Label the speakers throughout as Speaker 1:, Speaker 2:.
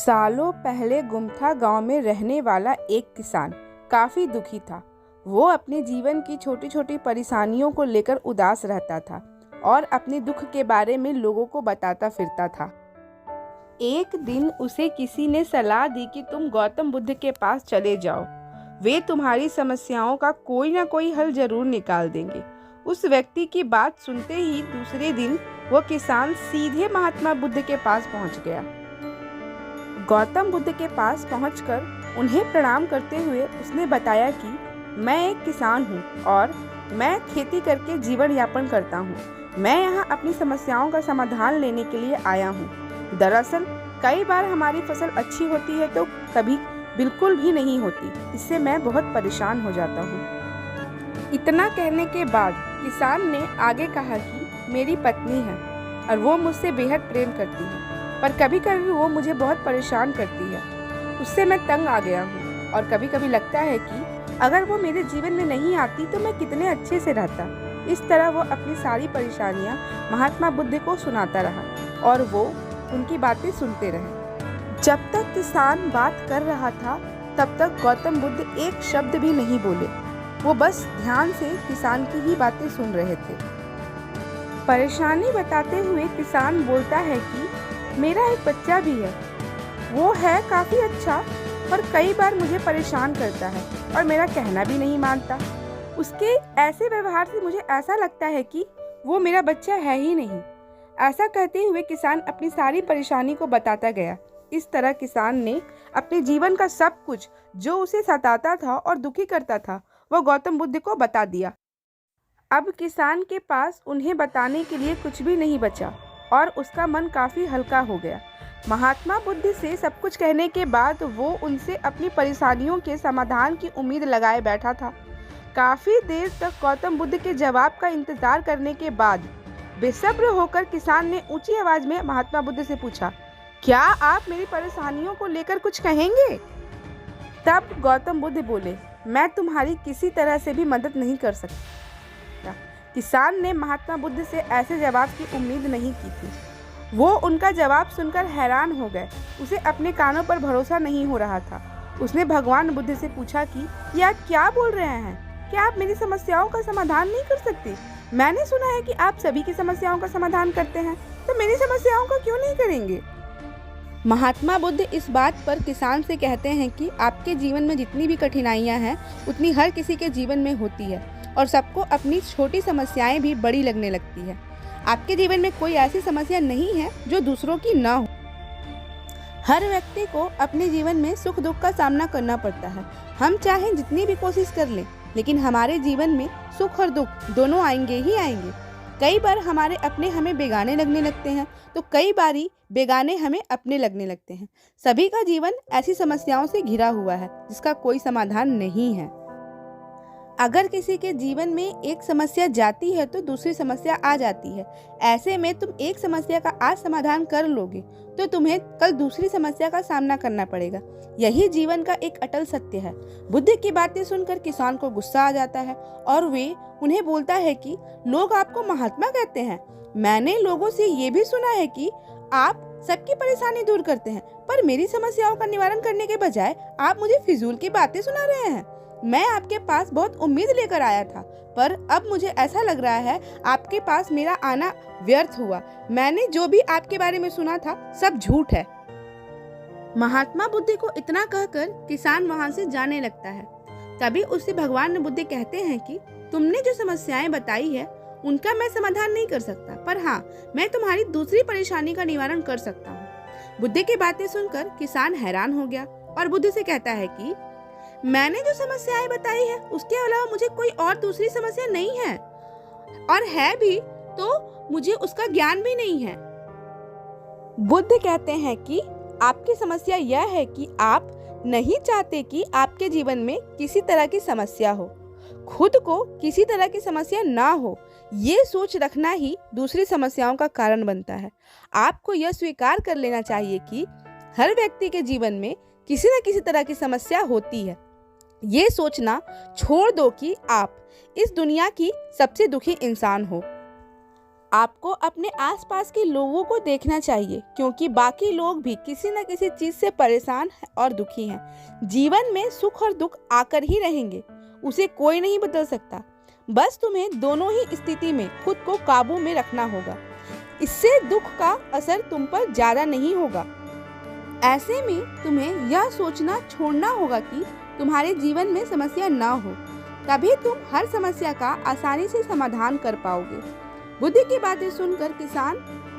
Speaker 1: सालों पहले गुमथा गांव में रहने वाला एक किसान काफी दुखी था। वो अपने जीवन की छोटी छोटी परेशानियों को लेकर उदास रहता था और अपने दुख के बारे में लोगों को बताता फिरता था। एक दिन उसे किसी ने सलाह दी कि तुम गौतम बुद्ध के पास चले जाओ, वे तुम्हारी समस्याओं का कोई ना कोई हल जरूर निकाल देंगे। उस व्यक्ति की बात सुनते ही दूसरे दिन वो किसान सीधे महात्मा बुद्ध के पास पहुंच गया। गौतम बुद्ध के पास पहुंचकर उन्हें प्रणाम करते हुए उसने बताया कि मैं एक किसान हूं और मैं खेती करके जीवन यापन करता हूं। मैं यहाँ अपनी समस्याओं का समाधान लेने के लिए आया हूं। दरअसल कई बार हमारी फसल अच्छी होती है तो कभी बिल्कुल भी नहीं होती। इससे मैं बहुत परेशान हो जाता हूँ। इतना कहने के बाद किसान ने आगे कहा कि मेरी पत्नी है और वो मुझसे बेहद प्रेम करती है, पर कभी कभी वो मुझे बहुत परेशान करती है। उससे मैं तंग आ गया हूँ और कभी कभी लगता है कि अगर वो मेरे जीवन में नहीं आती तो मैं कितने अच्छे से रहता। इस तरह वो अपनी सारी परेशानियाँ महात्मा बुद्ध को सुनाता रहा और वो उनकी बातें सुनते रहे। जब तक किसान बात कर रहा था तब तक गौतम बुद्ध एक शब्द भी नहीं बोले। वो बस ध्यान से किसान की ही बातें सुन रहे थे। परेशानी बताते हुए किसान बोलता है कि मेरा एक बच्चा भी है, वो है काफ़ी अच्छा, पर कई बार मुझे परेशान करता है और मेरा कहना भी नहीं मानता। उसके ऐसे व्यवहार से मुझे ऐसा लगता है कि वो मेरा बच्चा है ही नहीं। ऐसा कहते हुए किसान अपनी सारी परेशानी को बताता गया। इस तरह किसान ने अपने जीवन का सब कुछ जो उसे सताता था और दुखी करता था वो गौतम बुद्ध को बता दिया। अब किसान के पास उन्हें बताने के लिए कुछ भी नहीं बचा और उसका मन काफ़ी हल्का हो गया। महात्मा बुद्ध से सब कुछ कहने के बाद वो उनसे अपनी परेशानियों के समाधान की उम्मीद लगाए बैठा था। काफ़ी देर तक गौतम बुद्ध के जवाब का इंतज़ार करने के बाद बेसब्र होकर किसान ने ऊंची आवाज़ में महात्मा बुद्ध से पूछा, क्या आप मेरी परेशानियों को लेकर कुछ कहेंगे? तब गौतम बुद्ध बोले, मैं तुम्हारी किसी तरह से भी मदद नहीं कर सकता। किसान ने महात्मा बुद्ध से ऐसे जवाब की उम्मीद नहीं की थी। वो उनका जवाब सुनकर हैरान हो गए। उसे अपने कानों पर भरोसा नहीं हो रहा था। उसने भगवान बुद्ध से पूछा कि ये आप क्या बोल रहे हैं? क्या आप मेरी समस्याओं का समाधान नहीं कर सकते? मैंने सुना है कि आप सभी की समस्याओं का समाधान करते हैं, तो मेरी समस्याओं का क्यों नहीं करेंगे? महात्मा बुद्ध इस बात पर किसान से कहते हैं कि आपके जीवन में जितनी भी कठिनाइयां हैं उतनी हर किसी के जीवन में होती है और सबको अपनी छोटी समस्याएं भी बड़ी लगने लगती है। आपके जीवन में कोई ऐसी समस्या नहीं है जो दूसरों की ना हो। हर व्यक्ति को अपने जीवन में सुख दुख का सामना करना पड़ता है। हम चाहे जितनी भी कोशिश कर लें, लेकिन हमारे जीवन में सुख और दुख दोनों आएंगे ही आएंगे। कई बार हमारे अपने हमें बेगाने लगने लगते हैं तो कई बारी बेगाने हमें अपने लगने लगते हैं। सभी का जीवन ऐसी समस्याओं से घिरा हुआ है जिसका कोई समाधान नहीं है। अगर किसी के जीवन में एक समस्या जाती है तो दूसरी समस्या आ जाती है। ऐसे में तुम एक समस्या का आज समाधान कर लोगे तो तुम्हें कल दूसरी समस्या का सामना करना पड़ेगा। यही जीवन का एक अटल सत्य है। बुद्ध की बातें सुनकर किसान को गुस्सा आ जाता है और वे उन्हें बोलता है कि लोग आपको महात्मा कहते हैं। मैंने लोगों से ये भी सुना है कि आप सबकी परेशानी दूर करते हैं, पर मेरी समस्याओं का निवारण करने के बजाय आप मुझे फिजूल की बातें सुना रहे हैं। मैं आपके पास बहुत उम्मीद लेकर आया था, पर अब मुझे ऐसा लग रहा है आपके पास मेरा आना व्यर्थ हुआ। मैंने जो भी आपके बारे में सुना था सब झूठ है। महात्मा बुद्ध को इतना कहकर किसान वहां से जाने लगता है। तभी उससे भगवान बुद्ध कहते हैं कि तुमने जो समस्याएं बताई है उनका मैं समाधान नहीं कर सकता, पर हाँ, मैं तुम्हारी दूसरी परेशानी का निवारण कर सकता हूँ। बुद्ध की बातें सुनकर किसान हैरान हो गया और बुद्ध से कहता है कि मैंने जो समस्याएं बताई है उसके अलावा मुझे कोई और दूसरी समस्या नहीं है, और है भी तो मुझे उसका ज्ञान भी नहीं है। बुद्ध कहते हैं कि आपकी समस्या यह है कि आप नहीं चाहते कि आपके जीवन में किसी तरह की समस्या हो, खुद को किसी तरह की समस्या ना हो। ये सोच रखना ही दूसरी समस्याओं का कारण बनता है। आपको यह स्वीकार कर लेना चाहिए कि हर व्यक्ति के जीवन में किसी न किसी तरह की समस्या होती है। ये सोचना छोड़ दो कि आप इस दुनिया की सबसे दुखी इंसान हो। आपको अपने आसपास के लोगों को देखना चाहिए, क्योंकि बाकी लोग भी किसी न किसी चीज़ से परेशान और दुखी हैं। जीवन में सुख और दुख आकर ही रहेंगे, उसे कोई नहीं बदल सकता। बस तुम्हें दोनों ही स्थिति में खुद को काबू में रखना होगा। इससे दुख का असर तुम पर ज़्यादा नहीं होगा। ऐसे में तुम्हें यह सोचना छोड़ना होगा कि तुम्हारे जीवन में समस्या ना हो, तभी तुम हर समस्या का आसानी से समाधान कर पाओगे। बुद्ध की बातें सुनकर किसान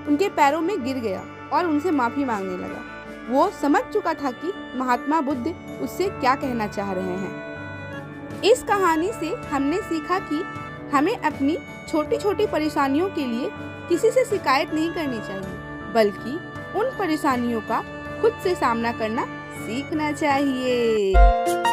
Speaker 1: उनके पैरों में गिर गया और उनसे माफी मांगने लगा। वो समझ चुका था कि महात्मा बुद्ध उससे क्या कहना चाह रहे हैं। इस कहानी से हमने सीखा कि हमें अपनी छोटी छोटी परेशानियों के लिए किसी से शिकायत नहीं करनी चाहिए, बल्कि उन परेशानियों का खुद से सामना करना सीखना चाहिए।